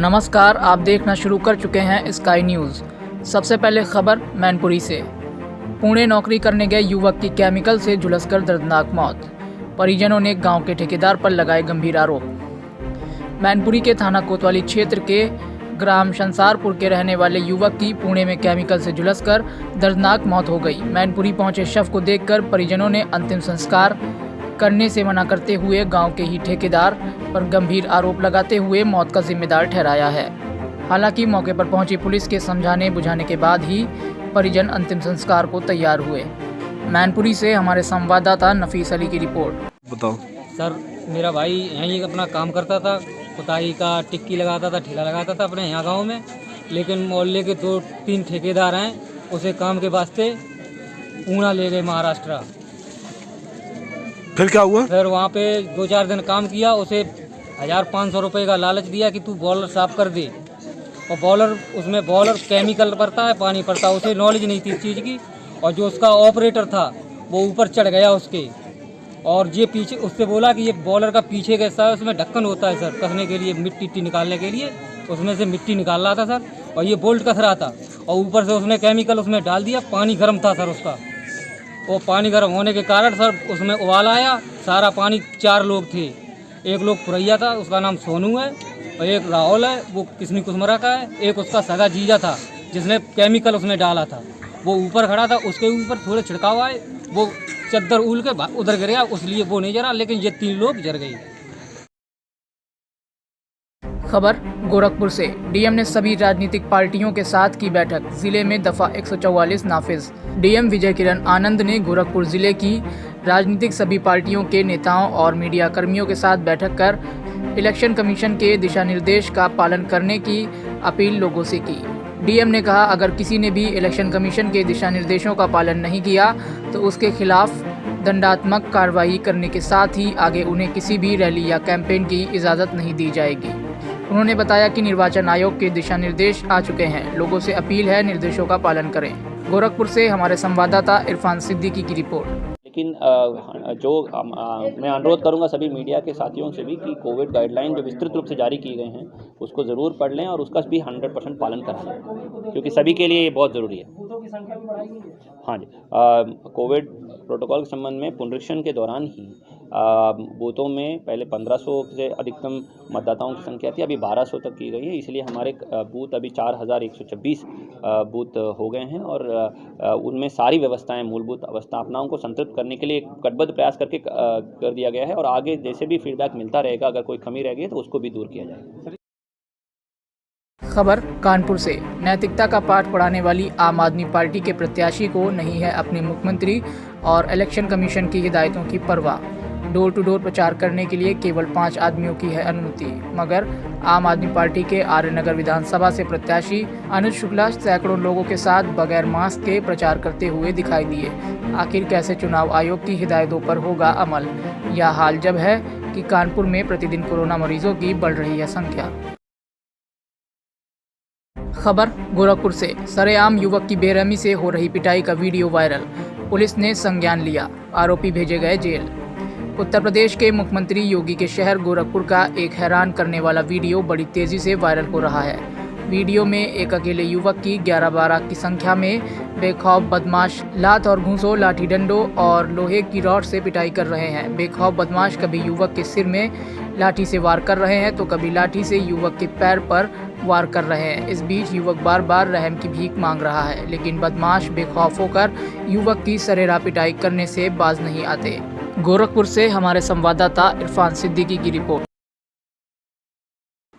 नमस्कार, आप देखना शुरू कर चुके हैं स्काई न्यूज़। सबसे पहले खबर मैनपुरी से। पुणे नौकरी करने गए युवक की केमिकल से झुलसकर दर्दनाक मौत। परिजनों ने गांव के ठेकेदार पर लगाए गंभीर आरोप। मैनपुरी के थाना कोतवाली क्षेत्र के ग्राम शंसारपुर के रहने वाले युवक की पुणे में केमिकल से झुलसकर दर्दनाक मौत हो गई। मैनपुरी पहुंचे शव को देखकर परिजनों ने अंतिम संस्कार करने से मना करते हुए गांव के ही ठेकेदार पर गंभीर आरोप लगाते हुए मौत का जिम्मेदार ठहराया है। हालांकि मौके पर पहुंची पुलिस के समझाने बुझाने के बाद ही परिजन अंतिम संस्कार को तैयार हुए। मैनपुरी से हमारे संवाददाता नफीस अली की रिपोर्ट। बताओ सर, मेरा भाई यहीं अपना काम करता था, खुदाई का टिक्की लगाता था, ठेला लगाता था अपने यहाँ गांव में। लेकिन मोहल्ले के 2-3 ठेकेदार हैं, उसे काम के वास्ते पूना ले गए महाराष्ट्र। फिर क्या हुआ? फिर वहाँ पे 2-4 दिन काम किया, उसे 1500 रुपये का लालच दिया कि तू बॉलर साफ कर दे। और बॉलर केमिकल पड़ता है, पानी पड़ता है, उसे नॉलेज नहीं थी इस चीज़ की। और जो उसका ऑपरेटर था वो ऊपर चढ़ गया उसके, और ये पीछे उससे बोला कि ये बॉलर का पीछे का हिस्सा है, उसमें ढक्कन होता है सर, कसने के लिए, मिट्टी निकालने के लिए। उसमें से मिट्टी निकाल रहा था सर, और ये बोल्ट कस रहा था, और ऊपर से उसने केमिकल उसमें डाल दिया। पानी गर्म था सर उसका, वो पानी गर्म होने के कारण सर उसमें उबाल आया। सारा पानी 4 लोग थे, एक लोग पुरैया था, उसका नाम सोनू है, और एक राहुल है, वो किसनी कुसमरा का है। एक उसका सगा जीजा था जिसने केमिकल उसने डाला था, वो ऊपर खड़ा था, उसके ऊपर थोड़े छिड़काव आए, वो चद्दर उल के उधर गिर गया, उसलिए वो नहीं जरा, लेकिन ये 3 लोग जर गए। खबर गोरखपुर से। डीएम ने सभी राजनीतिक पार्टियों के साथ की बैठक। जिले में दफा 144 नाफिज। डीएम विजय किरण आनंद ने गोरखपुर जिले की राजनीतिक सभी पार्टियों के नेताओं और मीडिया कर्मियों के साथ बैठक कर इलेक्शन कमीशन के दिशा निर्देश का पालन करने की अपील लोगों से की। डीएम ने कहा, अगर किसी ने भी इलेक्शन कमीशन के दिशा निर्देशों का पालन नहीं किया तो उसके खिलाफ दंडात्मक कार्रवाई करने के साथ ही आगे उन्हें किसी भी रैली या कैंपेन की इजाज़त नहीं दी जाएगी। उन्होंने बताया कि निर्वाचन आयोग के दिशा निर्देश आ चुके हैं, लोगों से अपील है निर्देशों का पालन करें। गोरखपुर से हमारे संवाददाता इरफान सिद्दीकी की रिपोर्ट। लेकिन मैं अनुरोध करूंगा सभी मीडिया के साथियों से भी कि कोविड गाइडलाइन जो विस्तृत रूप से जारी की गए हैं उसको ज़रूर पढ़ लें और उसका भी 100% पालन कराएं, क्योंकि सभी के लिए ये बहुत ज़रूरी है। हाँ जी, कोविड प्रोटोकॉल के संबंध में पुनरीक्षण के दौरान ही बूथों में पहले 1500 से अधिकतम मतदाताओं की संख्या थी, अभी 1200 तक की गई है। इसलिए हमारे बूथ अभी 4126 बूथ हो गए हैं, और उनमें सारी व्यवस्थाएं, मूलभूत अवस्थापनाओं को संतृप्त करने के लिए कटिबद्ध प्रयास करके कर दिया गया है। और आगे जैसे भी फीडबैक मिलता रहेगा, अगर कोई कमी रह गई तो उसको भी दूर किया जाएगा। खबर कानपुर से। नैतिकता का पाठ पढ़ाने वाली आम आदमी पार्टी के प्रत्याशी को नहीं है अपने मुख्यमंत्री और इलेक्शन कमीशन की हिदायतों की परवाह। डोर टू डोर प्रचार करने के लिए केवल 5 आदमियों की है अनुमति, मगर आम आदमी पार्टी के आर्यनगर विधानसभा से प्रत्याशी अनुज शुक्ला सैकड़ों लोगों के साथ बगैर मास्क के प्रचार करते हुए दिखाई दिए। आखिर कैसे चुनाव आयोग की हिदायतों पर होगा अमल? यह हाल जब है कि कानपुर में प्रतिदिन कोरोना मरीजों की बढ़ रही है संख्या। खबर गोरखपुर से। सरेआम युवक की बेरहमी से हो रही पिटाई का वीडियो वायरल। पुलिस ने संज्ञान लिया, आरोपी भेजे गए जेल। उत्तर प्रदेश के मुख्यमंत्री योगी के शहर गोरखपुर का एक हैरान करने वाला वीडियो बड़ी तेजी से वायरल हो रहा है। वीडियो में एक अकेले युवक की 11-12 की संख्या में बेखौफ बदमाश लात और घूंसों, लाठी डंडों और लोहे की रॉड से पिटाई कर रहे हैं। बेखौफ बदमाश कभी युवक के सिर में लाठी से वार कर रहे हैं तो कभी लाठी से युवक के पैर पर वार कर रहे हैं। इस बीच युवक बार बार रहम की भीख मांग रहा है, लेकिन बदमाश बेखौफ होकर युवक की सरेराह पिटाई करने से बाज नहीं आते। गोरखपुर से हमारे संवाददाता इरफान सिद्दीकी की रिपोर्ट।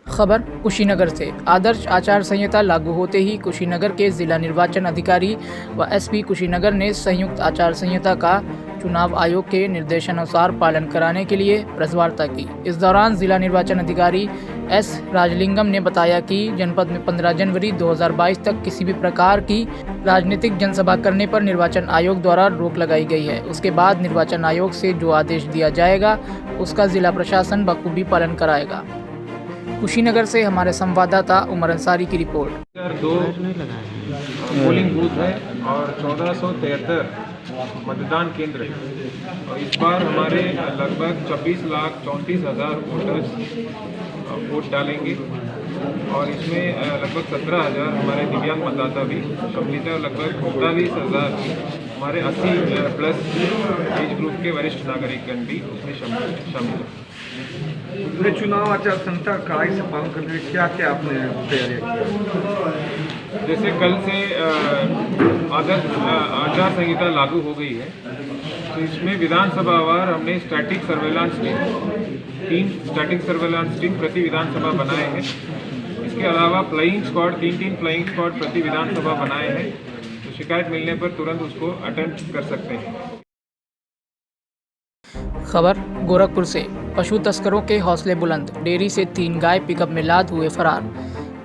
खबर कुशीनगर से। आदर्श आचार संहिता लागू होते ही कुशीनगर के जिला निर्वाचन अधिकारी व एसपी कुशीनगर ने संयुक्त आचार संहिता का चुनाव आयोग के निर्देशानुसार पालन कराने के लिए प्रेस वार्ता की। इस दौरान जिला निर्वाचन अधिकारी एस राजलिंगम ने बताया कि जनपद में 15 जनवरी 2022 तक किसी भी प्रकार की राजनीतिक जनसभा करने पर निर्वाचन आयोग द्वारा रोक लगाई गई है। उसके बाद निर्वाचन आयोग से जो आदेश दिया जाएगा उसका जिला प्रशासन बखूबी पालन कराएगा। कुशीनगर से हमारे संवाददाता उमर अंसारी की रिपोर्ट। 2 पोलिंग बूथ है और 1473 मतदान केंद्र है, और इस बार हमारे लगभग 26,34,000 वोटर्स वोट डालेंगे। और इसमें लगभग 17,000 हमारे दिव्यांग मतदाता भी सम्मिलित है और लगभग 45,000 हमारे 80 प्लस एज ग्रुप के वरिष्ठ नागरिकगण भी उसमें शामिल है। पूरे चुनाव आचार संहिता कड़ाई से पालन करने के क्या क्या आपने तैयारियां की? जैसे कल से आचार संहिता लागू हो गई है, तो इसमें विधानसभा वार हमने स्टैटिक सर्वेलांस टीम प्रति विधानसभा बनाए हैं। इसके अलावा फ्लाइंग स्क्वाड 3 फ्लाइंग स्क्वाड प्रति विधानसभा बनाए हैं, तो शिकायत मिलने पर तुरंत उसको अटेंड कर सकते हैं। खबर गोरखपुर से। पशु तस्करों के हौसले बुलंद, डेयरी से 3 गाय पिकअप में लाद हुए फरार।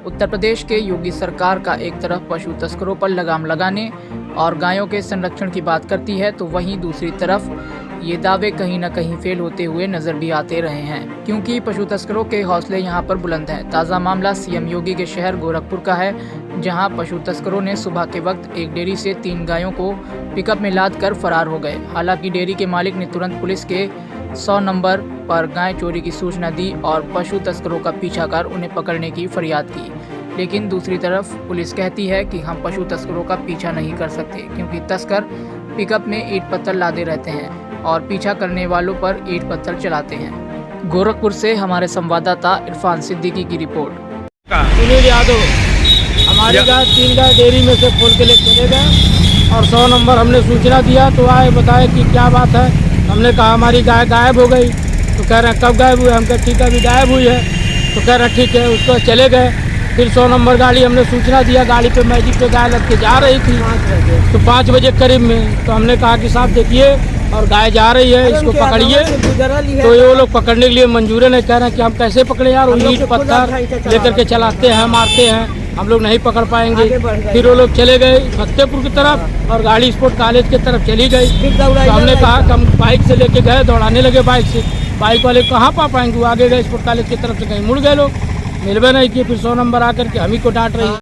उत्तर प्रदेश के योगी सरकार का एक तरफ पशु तस्करों पर लगाम लगाने और गायों के संरक्षण की बात करती है, तो वहीं दूसरी तरफ ये दावे कहीं न कहीं फेल होते हुए नजर भी आते रहे हैं, क्योंकि पशु तस्करों के हौसले यहां पर बुलंद हैं। ताज़ा मामला सीएम योगी के शहर गोरखपुर का है, जहां पशु तस्करों ने सुबह के वक्त एक डेयरी से 3 गायों को पिकअप में लाद कर फरार हो गए। हालांकि डेयरी के मालिक ने तुरंत पुलिस के 100 नंबर पर गाय चोरी की सूचना दी और पशु तस्करों का पीछा कर उन्हें पकड़ने की फरियाद की। लेकिन दूसरी तरफ पुलिस कहती है कि हम पशु तस्करों का पीछा नहीं कर सकते, क्योंकि तस्कर पिकअप में ईंट पत्थर लादे रहते हैं और पीछा करने वालों पर ईंट पत्थर चलाते हैं। गोरखपुर से हमारे संवाददाता इरफान सिद्दीकी की रिपोर्ट। सुनील यादव, हमारी गाय 3 गाय डेयरी में से खोल के ले चले गए और 100 नंबर हमने सूचना दिया तो आए बताए कि क्या बात है। हमने कहा हमारी गाय गायब हो गई, तो कह रहे हैं कब गायब हुई? हम कहा ठीक है अभी गायब हुई है, तो कह रहे हैं ठीक है। उसको चले गए। फिर 100 नंबर गाड़ी हमने सूचना दिया, गाड़ी पे मैजिक पे गाय लग के जा रही थी, तो 5 बजे करीब में तो हमने कहा कि साहब देखिए और गाय जा रही है, इसको पकड़िए। तो ये लोग पकड़ने के लिए मंजूर नहीं, कह रहे हैं कि हम कैसे पकड़े यार, ईंट पत्थर लेकर के चलाते हैं, मारते हैं, हम लोग नहीं पकड़ पाएंगे। फिर वो लोग चले गए फतेहपुर की तरफ और गाड़ी स्पोर्ट कॉलेज की तरफ चली गई। तो हमने कहा कि हम बाइक से लेके गए, दौड़ाने लगे बाइक से। बाइक वाले कहाँ पा पाएंगे, वो आगे गए स्पोर्ट कॉलेज की तरफ से, कहीं मुड़ गए लोग, मिलवे नहीं किए। फिर 100 नंबर आकर के हम ही को डांट रही है।